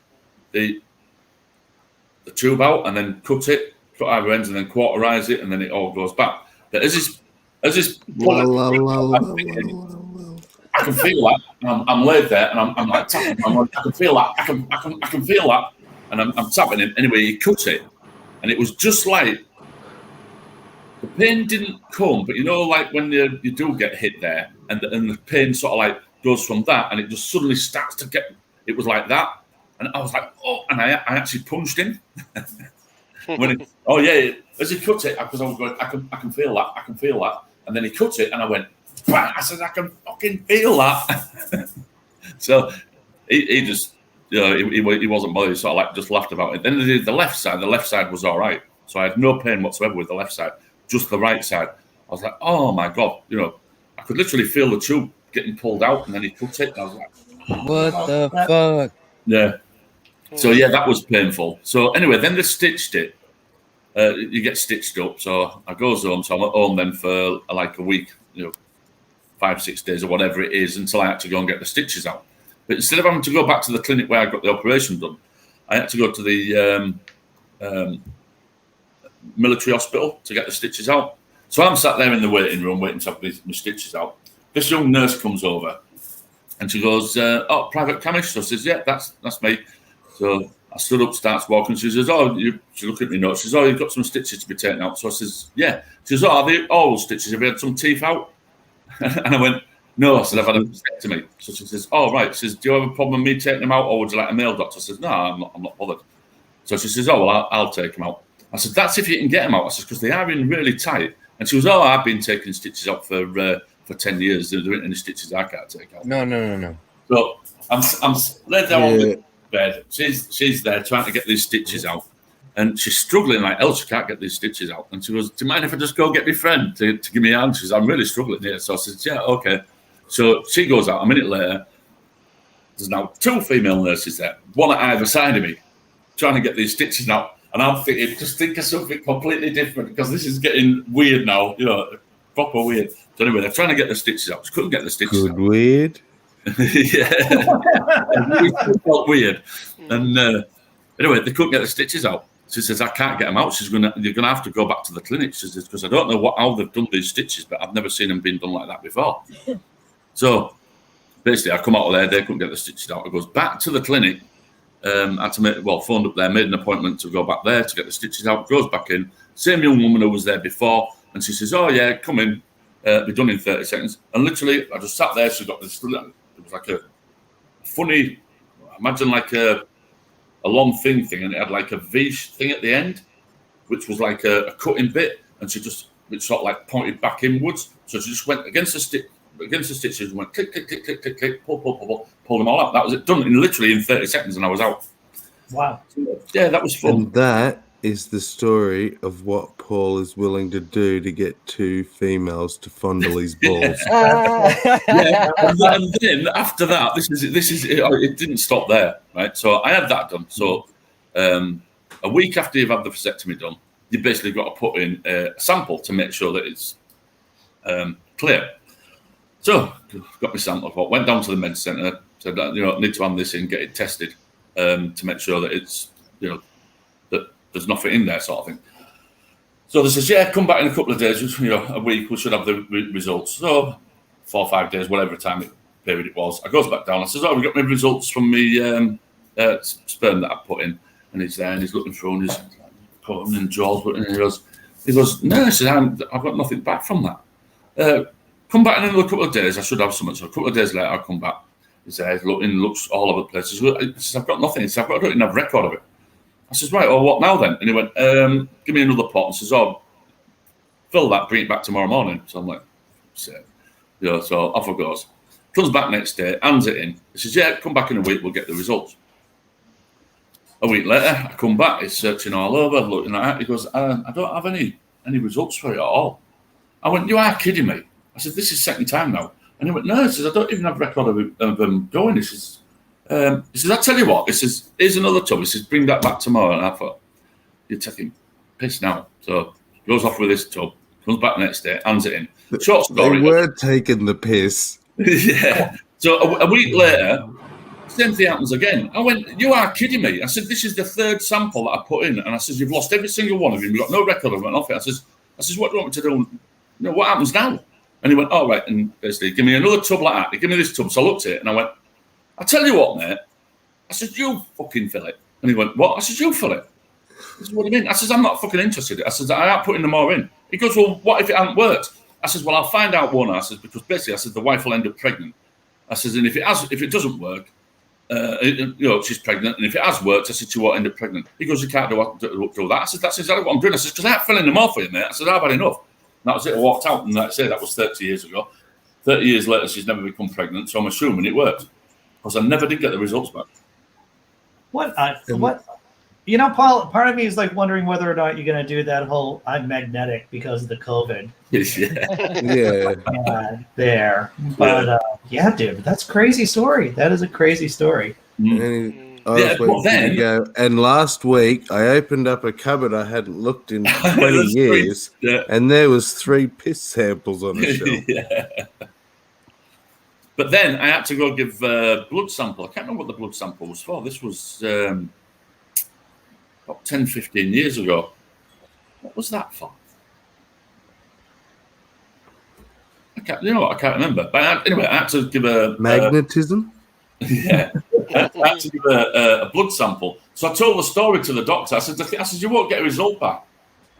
Speaker 5: the tube out and then cut either ends and then cauterize it, and then it all goes back. But as this I can feel that. I'm laid there and I'm like tapping. I can feel that. I can feel that, and I'm tapping him. Anyway, he cut it, and it was just like, the pain didn't come, but like when you do get hit there, and the pain sort of like goes from that, and it just suddenly starts to get. It was like that, and I was like, oh, and I actually punched him. As he cut it, because I was going, I can feel that, and then he cut it, and I went, bang! I said, I can fucking feel that. So he just, he wasn't bothered. He sort of like just laughed about it. Then they did the left side was all right. So I had no pain whatsoever with the left side, just the right side. I was like, oh my God, I could literally feel the tube getting pulled out, and then he cut it. And I was like,
Speaker 3: what the fuck?
Speaker 5: Yeah. So yeah, that was painful. So anyway, then they stitched it. You get stitched up. So I goes home. So I'm at home then for like a week, 5-6 days or whatever it is, until I had to go and get the stitches out. But instead of having to go back to the clinic where I got the operation done, I had to go to the military hospital to get the stitches out. So I'm sat there in the waiting room waiting to have my stitches out. This young nurse comes over and she goes, "Oh, private chemist." So I says, "Yeah, that's me." So I stood up, starts walking. She says, she looked at me notes. She says, "Oh, you've got some stitches to be taken out." So I says, "Yeah." She says, "Oh, are they all stitches? Have you had some teeth out?" And I went, "No." I said, "I've had a mastectomy." So she says, "Oh, right." She says, "Do you have a problem with me taking them out, or would you like a male doctor?" I says, "No, I'm not bothered." So she says, "Oh, well, I'll take them out." I said, "That's if you can get them out." I said, "Because they are in really tight." And she was, "Oh, I've been taking stitches out for 10 years. There aren't any stitches I can't take out." No. So I'm laid down on the bed. She's there trying to get these stitches out, and she's struggling like hell. She can't get these stitches out, and she goes, "Do you mind if I just go get my friend to give me a hand?" She says, "I'm really struggling here." So I said, "Yeah, okay." So she goes out. A minute later, there's now 2 female nurses there, one at either side of me, trying to get these stitches out. And I'm thinking, just think of something completely different, because this is getting weird now, proper weird. So anyway, they're trying to get the stitches out. She couldn't get the stitches out.
Speaker 2: Weird.
Speaker 5: Yeah. It felt weird. And anyway, they couldn't get the stitches out. She says, "I can't get them out." You're going to have to go back to the clinic. She says, "Because I don't know how they've done these stitches, but I've never seen them being done like that before." So basically, I come out of there. They couldn't get the stitches out. I goes back to the clinic. Had to phoned up there, made an appointment to go back there to get the stitches out. Goes back in. Same young woman who was there before. And she says, "Oh, yeah, come in. Be done in 30 seconds. And literally, I just sat there. She got this. It was like a funny, imagine like a long thing, and it had like a V thing at the end, which was like a cutting bit, and it sort of like pointed back inwards. So she just went against the stitches, and went click, click, click, click, click, click, pull them all out. That was it, done literally in 30 seconds, and I was out.
Speaker 1: Wow.
Speaker 5: So, yeah, that was fun.
Speaker 2: And that is the story of what Paul is willing to do to get 2 females to fondle his balls.
Speaker 5: Yeah, and then after that, this is it didn't stop there, right? So I had that done. So a week after you've had the vasectomy done, you basically got to put in a sample to make sure that it's clear. So got my sample, went down to the med centre, said that need to hand this in, get it tested to make sure that it's that there's nothing in there, sort of thing. So they says, "Yeah, come back in a couple of days, a week, we should have the results." So 4 or 5 days, whatever time it period it was. I goes back down. I says, "Oh, we got my results from me sperm that I put in," and he's there and he's looking through and he's putting in drawers, and he goes, "No," I said, "I've got nothing back from that. Come back in another couple of days. I should have something." So a couple of days later, I'll come back. He's there looks all over the place. He says, "I've got nothing." He says, "I don't even have a record of it." I says, "Right, well, what now then?" And he went, "Give me another pot." And says, "Oh, fill that, bring it back tomorrow morning." So I'm like, "So off it goes." Comes back next day, hands it in. He says, "Yeah, come back in a week, we'll get the results." A week later, I come back, he's searching all over, looking at it. He goes, "I don't have any results for it at all." I went, "You are kidding me." I said, "This is second time now." And he went, "No," he says, "I don't even have a record of them going." He says, "I tell you what," he says, "here's another tub." He says, "Bring that back tomorrow." And I thought, "You're taking piss now." So goes off with this tub, comes back next day, hands it in. Short story.
Speaker 2: They were taking the piss.
Speaker 5: Yeah. So a week later, same thing happens again. I went, "You are kidding me." I said, "This is the third sample that I put in." And I said, "You've lost every single one of them. You've got no record of it, nothing." I says, "What do you want me to do? What happens now?" And he went, "All right." And basically, "Give me another tub like that." He gave me this tub. So I looked at it and I went, "I tell you what, mate." I said, "You fucking fill it." And he went, "What?" I said, "You fill it." He said, "What do you mean?" I said, "I'm not fucking interested." I said, "I ain't putting them more in." He goes, "Well, what if it hasn't worked?" I said, "Well, I'll find out one." I said, "Because basically," I said, "the wife will end up pregnant." I said, "And if it doesn't work, she's pregnant. And if it has worked," I said, "she won't end up pregnant." He goes, "You can't do that." I said, "That's exactly what I'm doing." I said, "Because I ain't filling them off for you, mate." I said, "I've had enough." And that was it. I walked out, and like I say, that was 30 years ago. 30 years later, she's never become pregnant, so I'm assuming it worked. Because I never did get the results back.
Speaker 1: What? Paul, part of me is like wondering whether or not you're going to do that whole "I'm magnetic" because of the COVID.
Speaker 2: Yeah.
Speaker 1: There. But yeah, dude, that's a crazy story. That is a crazy story.
Speaker 2: And I was waiting for you to go. And last week, I opened up a cupboard I hadn't looked in 20 years, and there was 3 piss samples on the shelf.
Speaker 5: Yeah. But then I had to go give a blood sample. I can't remember what the blood sample was for. This was about 10, 15 years ago. What was that for? I can't remember. But anyway, I had to give a...
Speaker 2: Magnetism?
Speaker 5: Yeah. I had to give a blood sample. So I told the story to the doctor. I said, "You won't get a result back."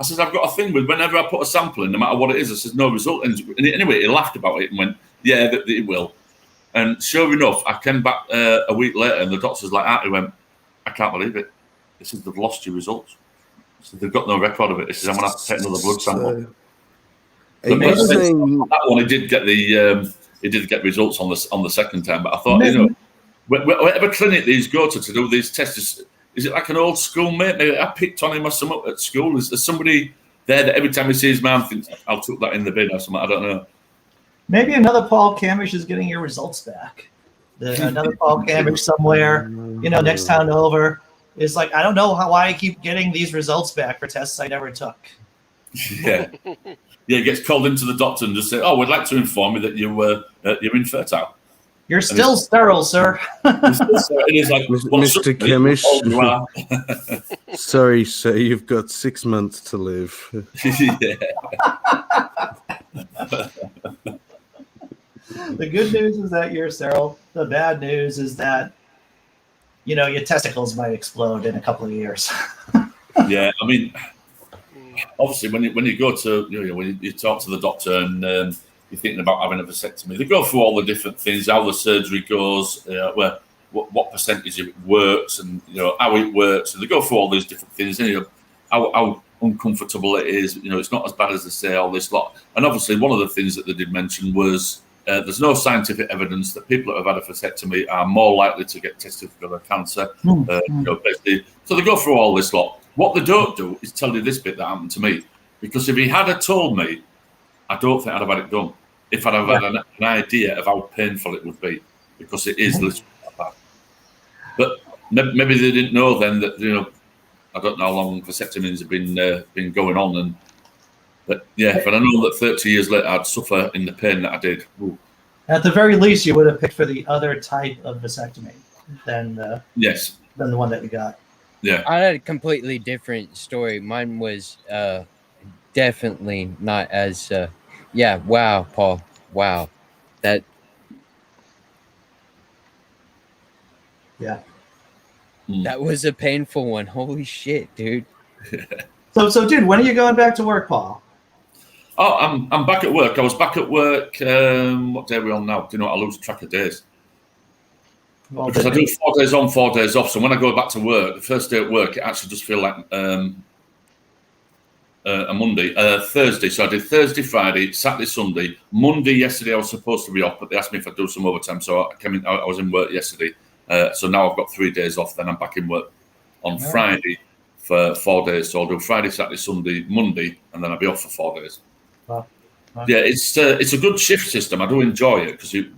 Speaker 5: I said, "I've got a thing with whenever I put a sample in, no matter what it is," I said, "no result." And anyway, he laughed about it and went, "Yeah, that it will." And sure enough, I came back a week later, and the doctor's like that. He went, "I can't believe it." He said, "They've lost your results." He said, "They've got no record of it." He says, "I'm going to have to take another blood sample." That one, he did get results on the second time. But I thought, whatever clinic these go to do these tests, is it like an old school mate? Maybe I picked on him or something at school. Is there somebody there that every time he sees man thinks, "I'll tuck that in the bin" or something? I don't know.
Speaker 1: Maybe another Paul Camish is getting your results back. Another Paul Camish somewhere, next town over, is like, "I don't know why I keep getting these results back for tests I never took."
Speaker 5: Yeah. Yeah, he gets called into the doctor and just say, "Oh, we'd like to inform you that you're infertile.
Speaker 1: You're still sterile, sir."
Speaker 5: It is like,
Speaker 2: Mr. Chemish. Sorry, sir, you've got 6 months to live.
Speaker 5: Yeah.
Speaker 1: The good news is that you're sterile. The bad news is that, your testicles might explode in a couple of years.
Speaker 5: Yeah, I mean, obviously, when you go to, when you talk to the doctor and you're thinking about having a vasectomy, they go through all the different things, how the surgery goes, what percentage of it works, and how it works, and they go through all these different things. And how uncomfortable it is. It's not as bad as they say, all this lot. And obviously, one of the things that they did mention was there's no scientific evidence that people that have had a vasectomy are more likely to get testicular cancer. Basically. So they go through all this lot. What they don't do is tell you this bit that happened to me. Because if he had told me, I don't think I'd have had it done. If I'd have had an idea of how painful it would be. Because it is literally that bad. But maybe they didn't know then that, I don't know how long vasectomies have been going on. But yeah, if I know that 30 years later I'd suffer in the pain that I did. Ooh.
Speaker 1: At the very least, you would have picked for the other type of vasectomy than the one that we got.
Speaker 5: Yeah,
Speaker 3: I had a completely different story. Mine was definitely not as. Wow, Paul. Wow, that
Speaker 1: Yeah.
Speaker 3: That was a painful one. Holy shit, dude.
Speaker 1: So, dude, when are you going back to work, Paul?
Speaker 5: Oh, I'm back at work. I was back at work. What day are we on now? Do you know what? I lose track of days.
Speaker 1: Well,
Speaker 5: Because I do 4 days on, 4 days off. So when I go back to work, the first day at work, it actually does feel like a Monday, Thursday. So I did Thursday, Friday, Saturday, Sunday. Monday, yesterday, I was supposed to be off, but they asked me if I'd do some overtime. So I was in work yesterday. So now I've got 3 days off. Then I'm back in work on Friday for 4 days. So I'll do Friday, Saturday, Sunday, Monday, and then I'll be off for 4 days.
Speaker 1: Wow.
Speaker 5: Yeah, it's a good shift system. I do enjoy it because you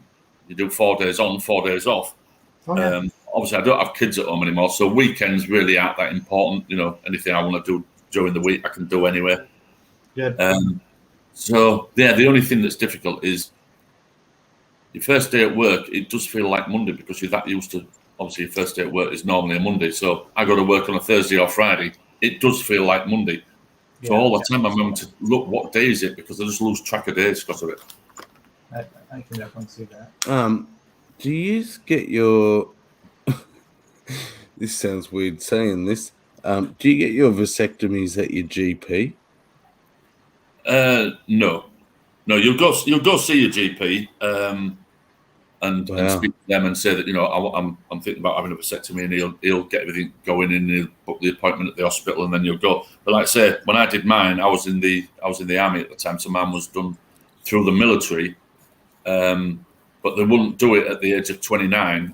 Speaker 5: do 4 days on, 4 days off. Obviously, I don't have kids at home anymore, so weekends really aren't that important. You know, anything I want to do during the week, I can do anywhere.
Speaker 1: Good.
Speaker 5: So, yeah, the only thing that's difficult is your first day at work. It does feel like Monday because you're that used to. Obviously, your first day at work is normally a Monday, so I go to work on a Thursday or Friday. It does feel like Monday. So all the time I'm having to look what day is it because I just lose track of days because of it.
Speaker 1: I can definitely see that.
Speaker 2: Do you get your? This sounds weird saying this. Do you get your vasectomies at your GP?
Speaker 5: No. You'll go see your GP and speak to them and say that I'm thinking about having a vasectomy, and he'll get everything going and he'll book the appointment at the hospital, and then you'll go. But like I say, when I did mine, I was in the army at the time, so mine was done through the military, but they wouldn't do it at the age of 29.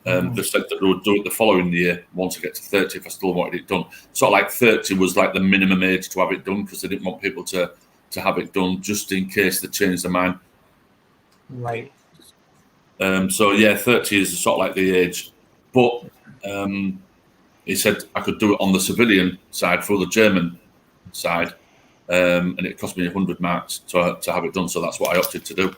Speaker 5: They said that they would do it the following year once I get to 30 if I still wanted it done. Sort of like 30 was like the minimum age to have it done because they didn't want people to have it done just in case they changed their mind.
Speaker 1: Right.
Speaker 5: So yeah, 30 is sort of like the age, but he said I could do it on the civilian side for the German side, and it cost me 100 marks to have it done. So that's what I opted to do.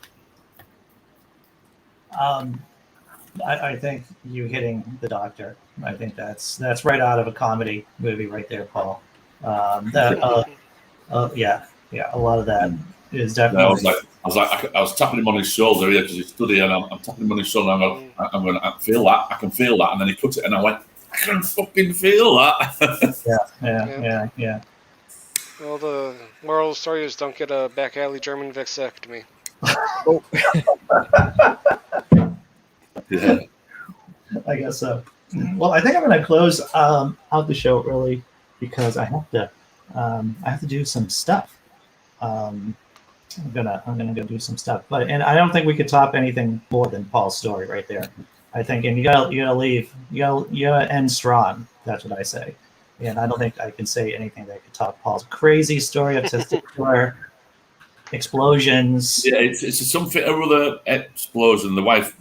Speaker 1: I think you hitting the doctor. I think that's right out of a comedy movie right there, Paul. Yeah, a lot of that is definitely.
Speaker 5: Yeah, I was tapping him on his shoulder here because he stood here, and I'm tapping him on his shoulder. And I'm going, I feel that, I can feel that, and then he cut it, and I went, I can fucking feel that.
Speaker 1: Yeah.
Speaker 4: Well, the moral of the story is don't get a back alley German vasectomy.
Speaker 5: Yeah,
Speaker 1: I guess so. Well, I think I'm going to close out the show early because I have to do some stuff. I'm gonna go do some stuff, and I don't think we could top anything more than Paul's story right there. I think, and you gotta leave, you gotta end strong. That's what I say, and I don't think I can say anything that could top Paul's crazy story of testicular explosions.
Speaker 5: Yeah, it's something or other explosion. The wife,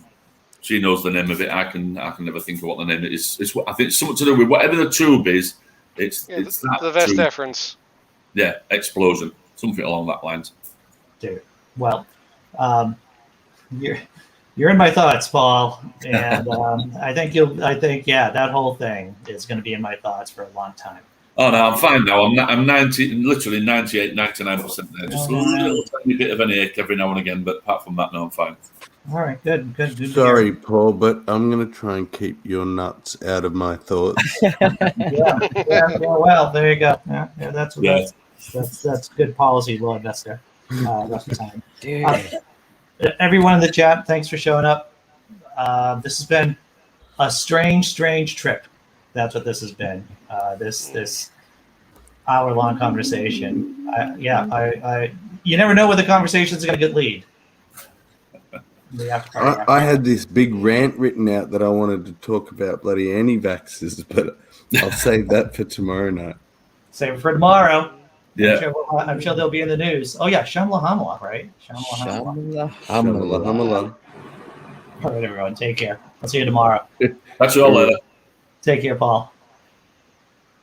Speaker 5: she knows the name of it. I can never think of what the name is. I think it's something to do with whatever the tube is. It's
Speaker 4: the vas deferens.
Speaker 5: Yeah, explosion, something along that lines.
Speaker 1: Dude, well, you're in my thoughts, Paul, and I think that whole thing is going to be in my thoughts for a long time.
Speaker 5: Oh no, I'm fine now. I'm 90, literally 98, 99% there. Just a little tiny bit of an ache every now and again, but apart from that, no, I'm fine.
Speaker 1: All right, good.
Speaker 2: Sorry, Paul, but I'm going to try and keep your nuts out of my thoughts.
Speaker 1: Well, there you go. Yeah, that's good policy. Well, that's there. Rest of the time. Everyone in the chat, thanks for showing up. This has been a strange trip. That's what this has been. This hour-long conversation. You never know where the conversation is going to lead.
Speaker 2: I had this big rant written out that I wanted to talk about bloody anti-vaxxers, but I'll save that for tomorrow night.
Speaker 1: Save it for tomorrow.
Speaker 5: Yeah.
Speaker 1: I'm sure they'll be in the news. Oh, yeah. Shamla Hamla, right?
Speaker 2: Shamla.
Speaker 1: All right, everyone. Take care. I'll see you tomorrow.
Speaker 5: That's all.
Speaker 1: Take care, Paul.